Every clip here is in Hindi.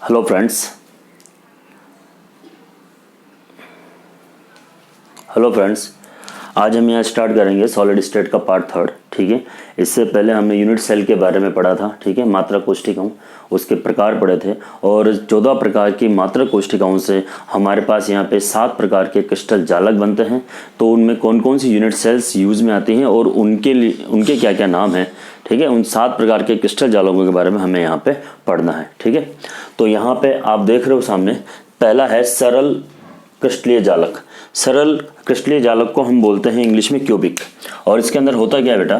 Hello friends. आज हम यहाँ स्टार्ट करेंगे सॉलिड स्टेट का पार्ट थर्ड। ठीक है, इससे पहले हमने यूनिट सेल के बारे में पढ़ा था। ठीक है, मात्रा कोष्ठिकाओं उसके प्रकार पढ़े थे और 14 प्रकार की मात्रा कोष्ठिकाओं से हमारे पास यहाँ पे 7 प्रकार के क्रिस्टल जालक बनते हैं। तो उनमें कौन कौन सी यूनिट सेल्स यूज़ में आती हैं और उनके क्या क्या नाम हैं। ठीक है, उन 7 प्रकार के क्रिस्टल जालकों के बारे में हमें यहाँ पे पढ़ना है। ठीक है, तो यहाँ पे आप देख रहे हो सामने, पहला है सरल क्रिस्टलीय जालक। सरल क्रिस्टलीय जालक को हम बोलते हैं इंग्लिश में क्यूबिक। और इसके अंदर होता क्या है बेटा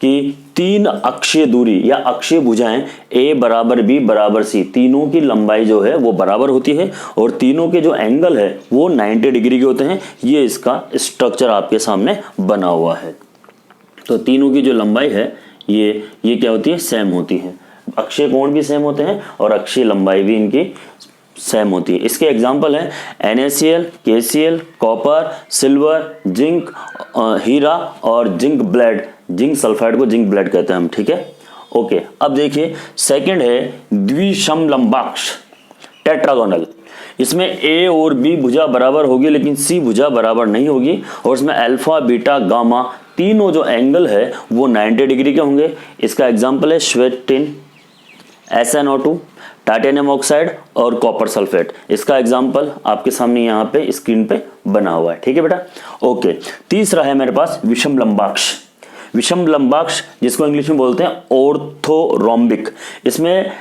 कि 3 अक्षीय दूरी या अक्षीय भुजाएं A बराबर B बराबर C, तीनों की लंबाई जो है वो बराबर होती है और तीनों के जो एंगल है वो 90 डिग्री के होते हैं। ये इसका स्ट्रक्चर आपके सामने बना हुआ है। तो तीनों की जो लंबाई है ये क्या होती है, सेम होती है। अक्षीय कोण भी सेम होते हैं और अक्षीय लंबाई भी इनकी सेम होती है। इसके एग्जाम्पल हैं NaCl, KCl, copper, silver, zinc, हीरा और जिंक ब्लेड। जिंक सल्फाइड को जिंक ब्लेड कहते हैं हम। ठीक है, ओके। अब देखिए सेकंड है द्विसमलंबाक्ष टेट्रागोनल। इसमें A और B भुजा बराबर होगी लेकिन C भुजा बराबर नहीं होगी और इसमें अल्फा बीटा गामा तीनों जो एंगल है वो 90 डिग्री के होंगे। इसका एग्जाम्पल है श्वेत टिन, SnO2, टाइटेनियम ऑक्साइड और कॉपर सल्फेट। इसका एग्जाम्पल आपके सामने यहाँ पे स्क्रीन पे बना हुआ है। ठीक है बेटा, ओके। तीसरा है मेरे पास विषम लंबाक्ष। विषम लंबाक्ष जिसको इंग्लिश में बोलते हैं ऑर्थोरोम्बिक। इसमें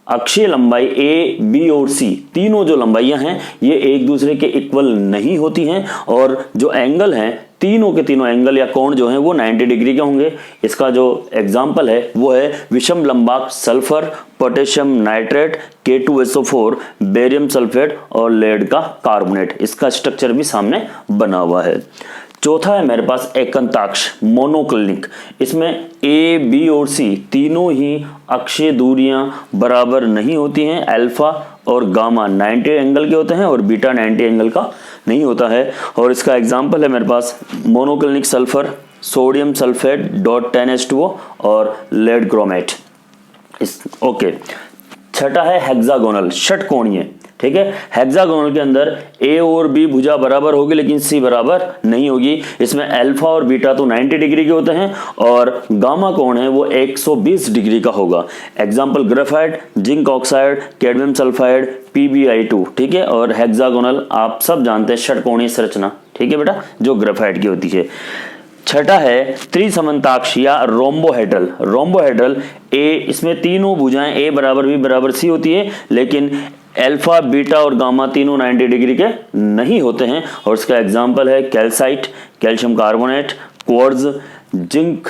अक्षीय लंबाई A, B और C तीनों जो लंबाइयां हैं ये एक दूसरे के इक्वल नहीं होती हैं और जो एंगल हैं तीनों के तीनों एंगल या कोण जो हैं वो 90 डिग्री के होंगे। इसका जो एग्जाम्पल है वो है विषम लंबाक्ष sulphur, potassium nitrate, K2SO4, barium sulphate और लेड का कार्बोनेट। इसका स्ट्रक्चर भी सामने बना हुआ है। चौथा है मेरे पास एकंताक्ष मोनोक्लिनिक। इसमें A, B और C तीनों ही अक्षीय दूरियां बराबर नहीं होती हैं। अल्फा और गामा 90 एंगल के होते हैं और बीटा 90 एंगल का नहीं होता है। और इसका एग्जाम्पल है मेरे पास monoclinic sulphur, sodium sulphate .10H2O और लेड क्रोमेट। ओके। छठा है हेक्सागोनल षटकोणीय। ठीक है, हेक्सागोनल के अंदर A और B भुजा बराबर होगी लेकिन C बराबर नहीं होगी। इसमें अल्फा और बीटा तो 90 डिग्री के होते हैं और गामा कोण है वो 120 डिग्री का होगा। Example graphite, zinc oxide, cadmium sulphide, PbI2। ठीक है, और हेक्सागोनल आप सब जानते हैं षटकोणीय संरचना। ठीक है बेटा, जो ग्रेफाइट की होती है। छठा है त्रिसमन्ताक्ष या रोम्बोहेड्रल। रोम्बोहेड्रल A, इसमें तीनों भुजाएं A बराबर B बराबर C होती है लेकिन अल्फा बीटा और गामा तीनों 90 डिग्री के नहीं होते हैं और इसका एग्जाम्पल है calcite, calcium carbonate, quartz, zinc,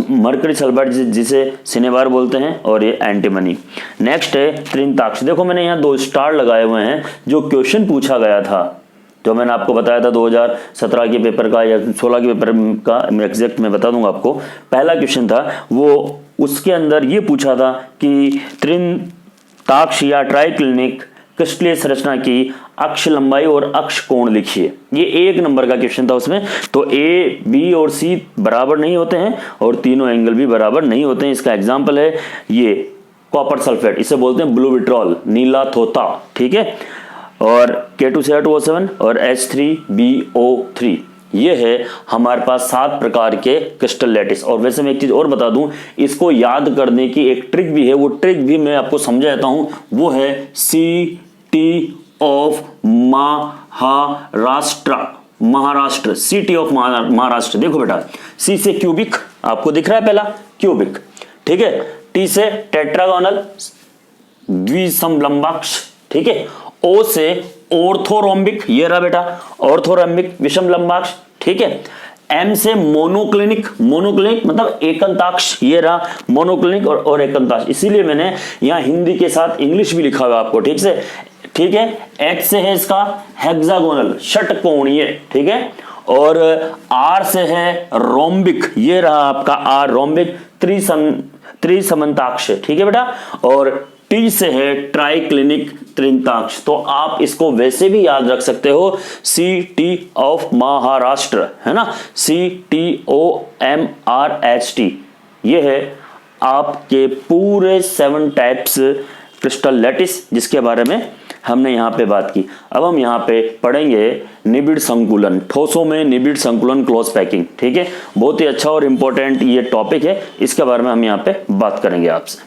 mercury sulphide जिसे सिनेबार बोलते हैं और ये एंटीमनी। नेक्स्ट है त्रिंताक्ष। देखो मैंने यहाँ 2 स्टार लगाए हुए हैं। जो क्वेश्चन पूछा गया था, जो मैंने आपको बताया था 2017 के पेपर का या 16 के पेपर का, एग्जैक्ट मैं बता दूंगा आपको। पहला क्वेश्चन था वो, उसके अंदर ये पूछा था कि त्रिंताक्ष या ट्राइक्लिनिक क्रिस्टलीय संरचना की अक्ष लंबाई और अक्ष कोण लिखिए। ये 1 नंबर का क्वेश्चन था उसमें। तो A, B और C बराबर नहीं होते हैं और तीनों एंगल भी बराबर नहीं होते हैं। इसका एग्जाम्पल है ये कॉपर सल्फेट, इसे बोलते हैं ब्लू विट्रॉल, नीला थोथा। ठीक है, और K2SO7 और H3BO3। ये है हमारे पास 7 प्रकार के क्रिस्टल लैटिस। और वैसे मैं एक चीज और बता दूं, इसको याद करने की एक ट्रिक भी है, वो ट्रिक भी मैं आपको समझा देता हूं। वो है city of Maharashtra. City of Maharashtra. देखो बेटा, C से क्यूबिक आपको दिख रहा है, पहला क्यूबिक। ठीक है, T से टेट्रागोनल द्विसमलंबाक्ष। ठीक है, O से ऑर्थोरोम्बिक, ये रहा बेटा ऑर्थोरोम्बिक विषम लंबाक्ष। ठीक है, M से मोनोक्लिनिक, मोनोक्लिनिक मतलब एकंताक्ष, ये रहा मोनोक्लिनिक और एकंताक्ष। इसीलिए मैंने यहाँ हिंदी के साथ इंग्लिश भी लिखा हुआ आपको। ठीक से, ठीक है। H से है इसका हेक्सागोनल षटकोणीय। ठीक है, और R से है रोम्बिक, ये रहा आपका R रोम्बिक त्रिसमन्ताक्ष। ठीक है बेटा, और T से है ट्राइक्लिनिक त्रिंताक्ष। तो आप इसको वैसे भी याद रख सकते हो, सिटी ऑफ महाराष्ट्र, है ना, CTOMRHT। ये है आपके पूरे 7 टाइप्स क्रिस्टल लैटिस, जिसके बारे में हमने यहाँ पे बात की। अब हम यहाँ पे पढ़ेंगे निबिड़ संकुलन, ठोसों में निबिड़ संकुलन क्लोज पैकिंग। ठीक है, बहुत ही अच्छा और इंपॉर्टेंट ये टॉपिक है, इसके बारे में हम यहाँ पे बात करेंगे आपसे।